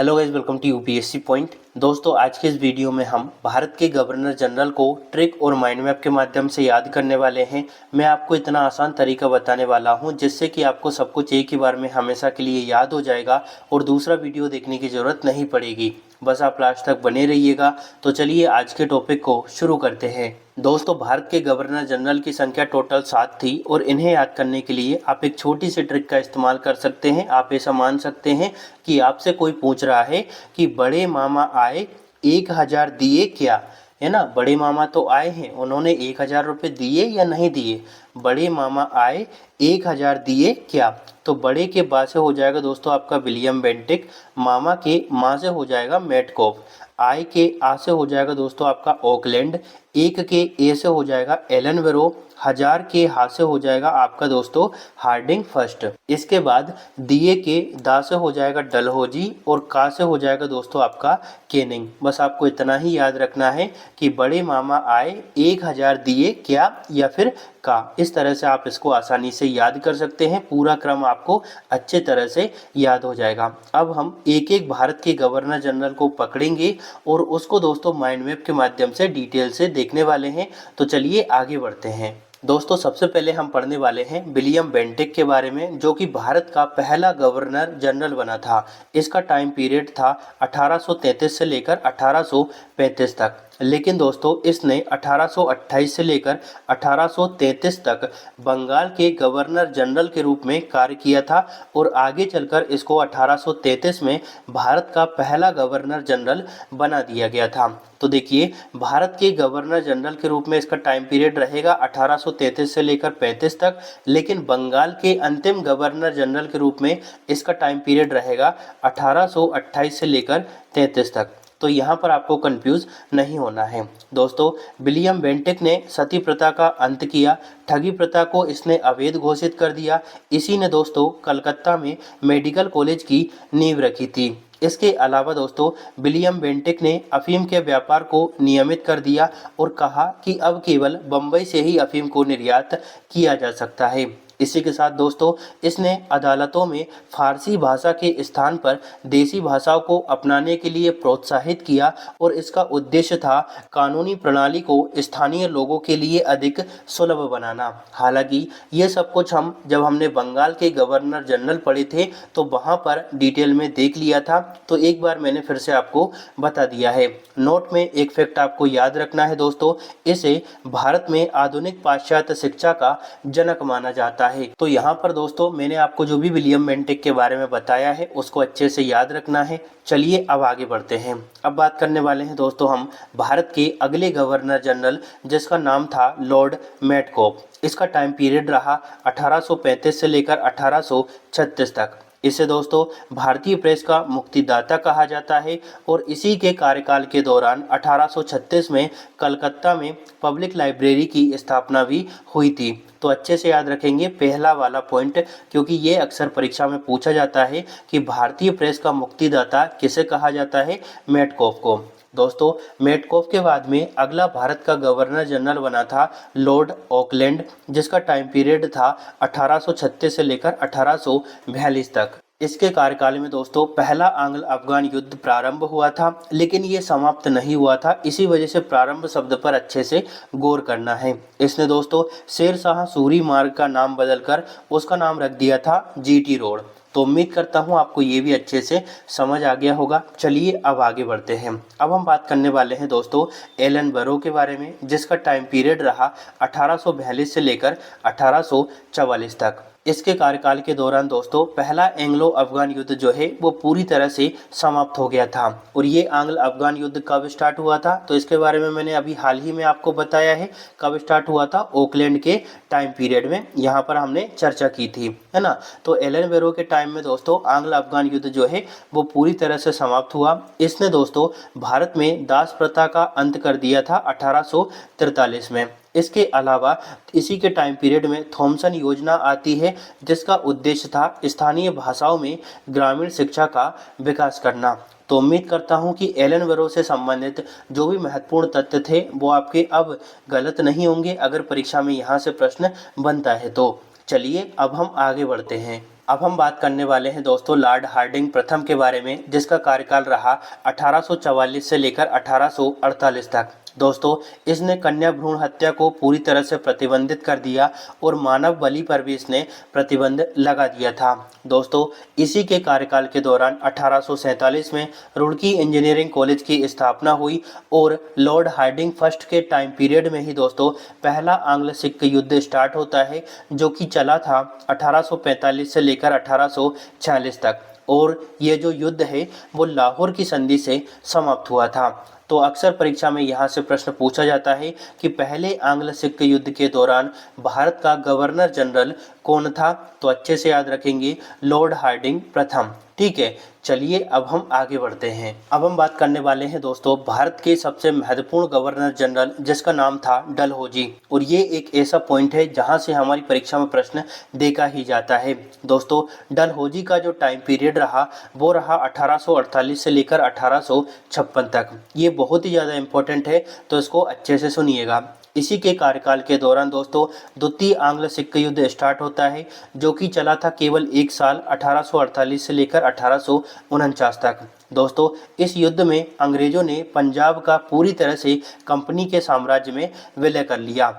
Hello guys, welcome to UPSC point. दोस्तों, आज के इस वीडियो में हम भारत के गवर्नर जनरल को ट्रिक और माइंड मैप के माध्यम से याद करने वाले हैं। मैं आपको इतना आसान तरीका बताने वाला हूं जिससे कि आपको सब कुछ एक ही बार में हमेशा के लिए याद हो जाएगा और दूसरा वीडियो देखने की ज़रूरत नहीं पड़ेगी। बस आप लास्ट तक बने रहिएगा। तो चलिए आज के टॉपिक को शुरू करते हैं। दोस्तों, भारत के गवर्नर जनरल की संख्या टोटल 7 थी और इन्हें याद करने के लिए आप एक छोटी सी ट्रिक का इस्तेमाल कर सकते हैं। आप ऐसा मान सकते हैं कि आपसे कोई पूछ रहा है कि बड़े मामा आए 1000 दिए क्या, है ना। बड़े मामा तो आए हैं, उन्होंने 1000 रुपये दिए या नहीं दिए। बड़े मामा आए 1000 दिए क्या। तो बड़े के बा से हो जाएगा दोस्तों आपका विलियम बेंटिक, मामा के माँ से हो जाएगा मेटकॉफ, आई के आ से हो जाएगा दोस्तों आपका ऑकलैंड, एक के ए से हो जाएगा एलन वेरो, 1000 के हा से हो जाएगा आपका दोस्तों हार्डिंग फर्स्ट। इसके बाद दिए के दा से हो जाएगा डलहौजी और का से हो जाएगा दोस्तों आपका केनिंग। बस आपको इतना ही याद रखना है कि बड़े मामा आए 1000 दिए क्या या फिर का। इस तरह से आप इसको आसानी से याद कर सकते हैं। पूरा क्रम आपको अच्छे तरह से याद हो जाएगा। अब हम एक एक भारत के गवर्नर जनरल को पकड़ेंगे और उसको दोस्तों माइंड मैप के माध्यम से डिटेल से देखने वाले हैं। तो चलिए आगे बढ़ते हैं। दोस्तों, सबसे पहले हम पढ़ने वाले हैं विलियम बेंटिक के बारे में, जो कि भारत का पहला गवर्नर जनरल बना था। इसका टाइम पीरियड था 1833 से लेकर 1835 तक। लेकिन दोस्तों, इसने 1828 से लेकर 1833 तक बंगाल के गवर्नर जनरल के रूप में कार्य किया था और आगे चलकर इसको 1833 में भारत का पहला गवर्नर जनरल बना दिया गया था। तो देखिए, भारत के गवर्नर जनरल के रूप में इसका टाइम पीरियड रहेगा 1833 से लेकर 35 तक, लेकिन बंगाल के अंतिम गवर्नर जनरल के रूप में इसका टाइम पीरियड रहेगा 1828 से लेकर 33 तक। तो यहाँ पर आपको कंफ्यूज नहीं होना है। दोस्तों, विलियम बेंटिक ने सती प्रथा का अंत किया, ठगी प्रथा को इसने अवैध घोषित कर दिया। इसी ने दोस्तों कलकत्ता में मेडिकल कॉलेज की नींव रखी थी। इसके अलावा दोस्तों, विलियम बेंटिक ने अफीम के व्यापार को नियमित कर दिया और कहा कि अब केवल बम्बई से ही अफीम को निर्यात किया जा सकता है। इसी के साथ दोस्तों, इसने अदालतों में फारसी भाषा के स्थान पर देसी भाषाओं को अपनाने के लिए प्रोत्साहित किया और इसका उद्देश्य था कानूनी प्रणाली को स्थानीय लोगों के लिए अधिक सुलभ बनाना। हालांकि ये सब कुछ हम जब हमने बंगाल के गवर्नर जनरल पढ़े थे तो वहाँ पर डिटेल में देख लिया था। तो एक बार मैंने फिर से आपको बता दिया है। नोट में एक फैक्ट आपको याद रखना है दोस्तों, इसे भारत में आधुनिक पाश्चात्य शिक्षा का जनक माना जाता है। तो यहाँ पर दोस्तों मैंने आपको जो भी विलियम बेंटिक के बारे में बताया है उसको अच्छे से याद रखना है। चलिए अब आगे बढ़ते हैं। अब बात करने वाले हैं दोस्तों हम भारत के अगले गवर्नर जनरल, जिसका नाम था लॉर्ड मेटकॉफ। इसका टाइम पीरियड रहा 1835 से लेकर 1836 तक। इसे दोस्तों भारतीय प्रेस का मुक्तिदाता कहा जाता है और इसी के कार्यकाल के दौरान 1836 में कलकत्ता में पब्लिक लाइब्रेरी की स्थापना भी हुई थी। तो अच्छे से याद रखेंगे पहला वाला पॉइंट, क्योंकि ये अक्सर परीक्षा में पूछा जाता है कि भारतीय प्रेस का मुक्तिदाता किसे कहा जाता है, मेटकॉफ को। दोस्तों, मेटकॉफ के बाद में अगला भारत का गवर्नर जनरल बना था लॉर्ड ऑकलैंड, जिसका टाइम पीरियड था 1836 से लेकर 1842 तक। इसके कार्यकाल में दोस्तों पहला आंग्ल अफगान युद्ध प्रारंभ हुआ था, लेकिन ये समाप्त नहीं हुआ था। इसी वजह से प्रारंभ शब्द पर अच्छे से गौर करना है। इसने दोस्तों शेर शाह सूरी मार्ग का नाम बदलकर उसका नाम रख दिया था जीटी रोड। तो उम्मीद करता हूँ आपको ये भी अच्छे से समझ आ गया होगा। चलिए अब आगे बढ़ते हैं। अब हम बात करने वाले हैं दोस्तों एलन बरो के बारे में, जिसका टाइम पीरियड रहा 1842 से लेकर 1844 तक। इसके कार्यकाल के दौरान दोस्तों पहला एंग्लो अफगान युद्ध जो है वो पूरी तरह से समाप्त हो गया था। और ये आंग्ल अफगान युद्ध कब स्टार्ट हुआ था, तो इसके बारे में मैंने अभी हाल ही में आपको बताया है। कब स्टार्ट हुआ था, ऑकलैंड के टाइम पीरियड में, यहाँ पर हमने चर्चा की थी, है ना। तो एलन वेरो के टाइम में दोस्तों आंग्ल अफगान युद्ध जो है वो पूरी तरह से समाप्त हुआ। इसने दोस्तों भारत में दास प्रथा का अंत कर दिया था 1843 में। इसके अलावा इसी के टाइम पीरियड में थॉमसन योजना आती है, जिसका उद्देश्य था स्थानीय भाषाओं में ग्रामीण शिक्षा का विकास करना। तो उम्मीद करता हूं कि एलन वेरो से संबंधित जो भी महत्वपूर्ण तथ्य थे वो आपके अब गलत नहीं होंगे, अगर परीक्षा में यहाँ से प्रश्न बनता है तो। चलिए अब हम आगे बढ़ते हैं। अब हम बात करने वाले हैं दोस्तों लॉर्ड हार्डिंग प्रथम के बारे में, जिसका कार्यकाल रहा 1844 से लेकर 1848 तक। दोस्तों इसने कन्या भ्रूण हत्या को पूरी तरह से प्रतिबंधित कर दिया और मानव बलि पर भी इसने प्रतिबंध लगा दिया था। दोस्तों इसी के कार्यकाल के दौरान 1847 में रुड़की इंजीनियरिंग कॉलेज की स्थापना हुई और लॉर्ड हार्डिंग फर्स्ट के टाइम पीरियड में ही दोस्तों पहला आंग्ल सिख युद्ध स्टार्ट होता है, जो कि चला था 1845 से लेकर 1846 तक। और ये जो युद्ध है वो लाहौर की संधि से समाप्त हुआ था। तो अक्सर परीक्षा में यहाँ से प्रश्न पूछा जाता है कि पहले आंग्ल सिख युद्ध के दौरान भारत का गवर्नर जनरल कौन था, तो अच्छे से याद रखेंगे लॉर्ड हार्डिंग प्रथम। ठीक है, चलिए अब हम आगे बढ़ते हैं। अब हम बात करने वाले हैं दोस्तों भारत के सबसे महत्वपूर्ण गवर्नर जनरल, जिसका नाम था डलहौजी। और ये एक ऐसा पॉइंट है जहां से हमारी परीक्षा में प्रश्न देखा ही जाता है। दोस्तों डलहौजी का जो टाइम पीरियड रहा वो रहा 1848 से लेकर 1856 तक। ये बहुत ही ज़्यादा इंपॉर्टेंट है, तो इसको अच्छे से सुनिएगा। इसी के कार्यकाल के दौरान दोस्तों द्वितीय आंग्ल सिख युद्ध स्टार्ट होता है, जो कि चला था केवल एक साल 1848 से लेकर 1849 तक। दोस्तों इस युद्ध में अंग्रेजों ने पंजाब का पूरी तरह से कंपनी के साम्राज्य में विलय कर लिया।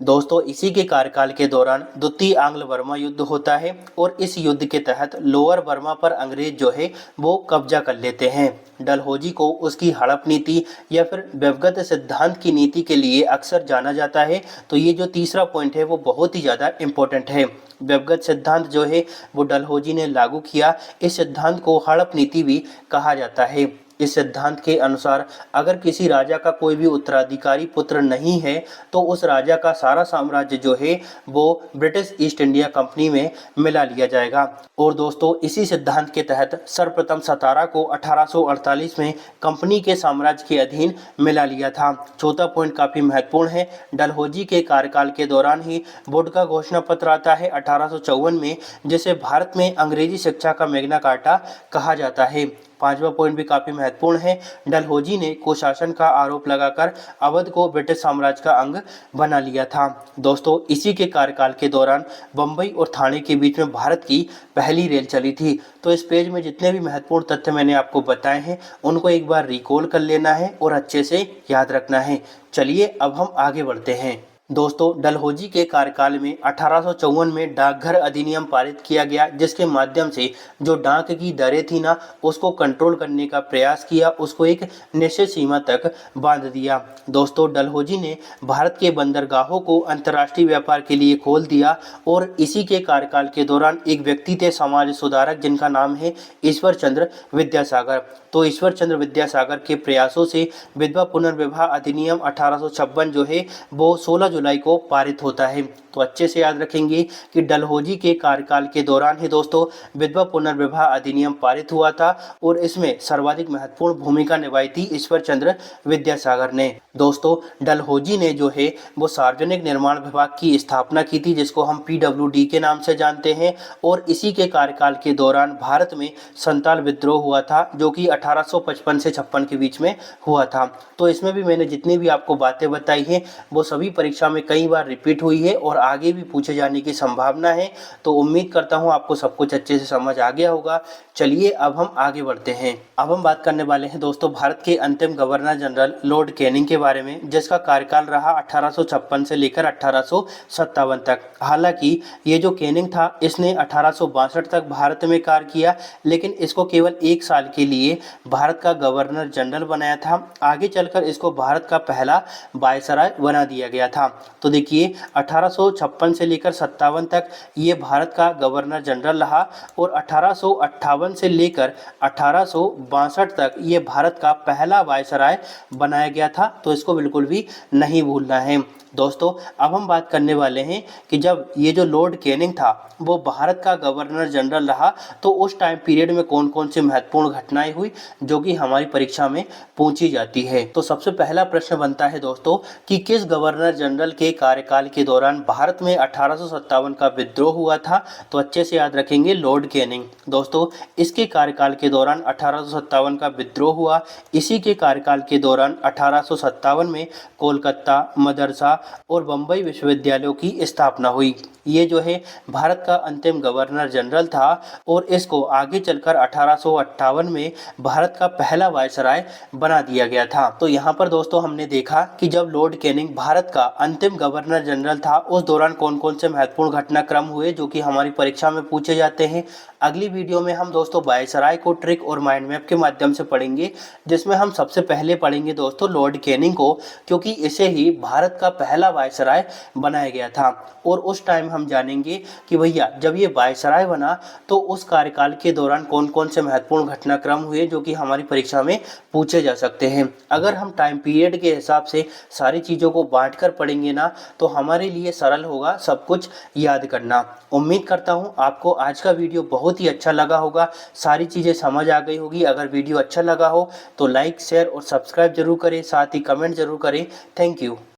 दोस्तों इसी के कार्यकाल के दौरान द्वितीय आंग्ल बर्मा युद्ध होता है और इस युद्ध के तहत लोअर बर्मा पर अंग्रेज जो है वो कब्जा कर लेते हैं। डलहौजी को उसकी हड़प नीति या फिर व्यवगत सिद्धांत की नीति के लिए अक्सर जाना जाता है। तो ये जो तीसरा पॉइंट है वो बहुत ही ज़्यादा इम्पोर्टेंट है। व्यवगत सिद्धांत जो है वो डलहौजी ने लागू किया। इस सिद्धांत को हड़प नीति भी कहा जाता है। इस सिद्धांत के अनुसार अगर किसी राजा का कोई भी उत्तराधिकारी पुत्र नहीं है तो उस राजा का सारा साम्राज्य जो है वो ब्रिटिश ईस्ट इंडिया कंपनी में मिला लिया जाएगा। और दोस्तों इसी सिद्धांत के तहत सर्वप्रथम सतारा को 1848 में कंपनी के साम्राज्य के अधीन मिला लिया था। चौथा पॉइंट काफ़ी महत्वपूर्ण है। डलहौजी के कार्यकाल के दौरान ही वोडका घोषणा पत्र आता है 1854 में, जिसे भारत में अंग्रेजी शिक्षा का मैग्ना कार्टा कहा जाता है। पांचवा पॉइंट भी काफ़ी महत्वपूर्ण है। डलहौजी ने कुशासन का आरोप लगाकर अवध को ब्रिटिश साम्राज्य का अंग बना लिया था। दोस्तों इसी के कार्यकाल के दौरान बम्बई और ठाणे के बीच में भारत की पहली रेल चली थी। तो इस पेज में जितने भी महत्वपूर्ण तथ्य मैंने आपको बताए हैं उनको एक बार रिकॉल कर लेना है और अच्छे से याद रखना है। चलिए अब हम आगे बढ़ते हैं। दोस्तों डलहौजी के कार्यकाल में 1854 में डाकघर अधिनियम पारित किया गया, जिसके माध्यम से जो डाक की दरें थी ना उसको कंट्रोल करने का प्रयास किया, उसको एक निश्चित सीमा तक बांध दिया। दोस्तों डलहौजी ने भारत के बंदरगाहों को अंतर्राष्ट्रीय व्यापार के लिए खोल दिया। और इसी के कार्यकाल के दौरान एक व्यक्ति थे समाज सुधारक, जिनका नाम है ईश्वर चंद्र विद्यासागर। तो ईश्वर चंद्र विद्यासागर के प्रयासों से विधवा पुनर्विवाह अधिनियम 1856 जो है वो 16 जुलाई को पारित होता है। तो अच्छे से याद रखेंगे कि डलहौजी के कार्यकाल के दौरान ही दोस्तों विधवा पुनर्विवाह अधिनियम पारित हुआ था और इसमें सर्वाधिक महत्वपूर्ण भूमिका निभाई थी ईश्वर चंद्र विद्यासागर ने। दोस्तों डलहौजी ने जो है वो सार्वजनिक निर्माण विभाग की स्थापना की थी, जिसको हम PWD के नाम से जानते हैं। और इसी के कार्यकाल के दौरान भारत में संताल विद्रोह हुआ था, जो कि 1855 से 56 के बीच में हुआ था। तो इसमें भी मैंने जितनी भी आपको बातें बताई हैं वो सभी परीक्षा में कई बार रिपीट हुई है और आगे भी पूछे जाने की संभावना है। तो उम्मीद करता हूँ आपको सब कुछ अच्छे से समझ आ गया होगा। चलिए अब हम आगे बढ़ते हैं। अब हम बात करने वाले हैं दोस्तों भारत के अंतिम गवर्नर जनरल लॉर्ड कैनिंग के बारे में, जिसका कार्यकाल रहा 1856 से लेकर 1857 तक। हालांकि ये जो कैनिंग था इसने 1862 तक भारत में कार्य किया, लेकिन इसको केवल एक साल के लिए भारत का गवर्नर जनरल बनाया था। आगे चलकर इसको भारत का पहला वायसराय बना दिया गया था। तो देखिए 1856 से लेकर 57 तक ये भारत का गवर्नर जनरल रहा और 1858 से लेकर 1862 तक ये भारत का पहला वायसराय बनाया गया था। तो इसको बिल्कुल भी नहीं भूलना है। दोस्तों अब हम बात करने वाले हैं कि जब ये जो लॉर्ड कैनिंग था वो भारत का गवर्नर जनरल रहा तो उस टाइम पीरियड में कौन कौन सी महत्वपूर्ण घटनाएं हुई जो कि हमारी परीक्षा में पूछी जाती है। तो सबसे पहला प्रश्न बनता है दोस्तों कि किस गवर्नर जनरल जनरल के कार्यकाल के दौरान भारत में 1857 का विद्रोह हुआ था। तो अच्छे से याद रखेंगे, लॉर्ड कैनिंग। दोस्तों, इसके कार्यकाल के दौरान 1857 का विद्रोह हुआ। इसी के कार्यकाल के दौरान 1857 में कोलकाता, मदरसा और बम्बई विश्वविद्यालयों की स्थापना हुई। ये जो है भारत का अंतिम गवर्नर जनरल था और इसको आगे चलकर 1858 में भारत का पहला वायसराय बना दिया गया था। तो यहाँ पर दोस्तों हमने देखा कि जब लॉर्ड कैनिंग भारत का अंतिम गवर्नर जनरल था, उस दौरान कौन कौन से महत्वपूर्ण घटनाक्रम हुए जो कि हमारी परीक्षा में पूछे जाते हैं। अगली वीडियो में हम दोस्तों वायसराय को ट्रिक और माइंड मैप के माध्यम से पढ़ेंगे, जिसमें हम सबसे पहले पढ़ेंगे दोस्तों लॉर्ड कैनिंग को, क्योंकि इसे ही भारत का पहला वायसराय बनाया गया था। और उस टाइम हम जानेंगे कि भैया जब ये वायसराय बना तो उस कार्यकाल के दौरान कौन कौन से महत्वपूर्ण घटनाक्रम हुए जो कि हमारी परीक्षा में पूछे जा सकते हैं। अगर हम टाइम पीरियड के हिसाब से सारी चीज़ों को बांट कर पढ़ेंगे ना, तो हमारे लिए सरल होगा सब कुछ याद करना। उम्मीद करता हूँ आपको आज का वीडियो बहुत ही अच्छा लगा होगा, सारी चीज़ें समझ आ गई होगी। अगर वीडियो अच्छा लगा हो तो लाइक, शेयर और सब्सक्राइब जरूर करें, साथ ही कमेंट जरूर करें। Thank you.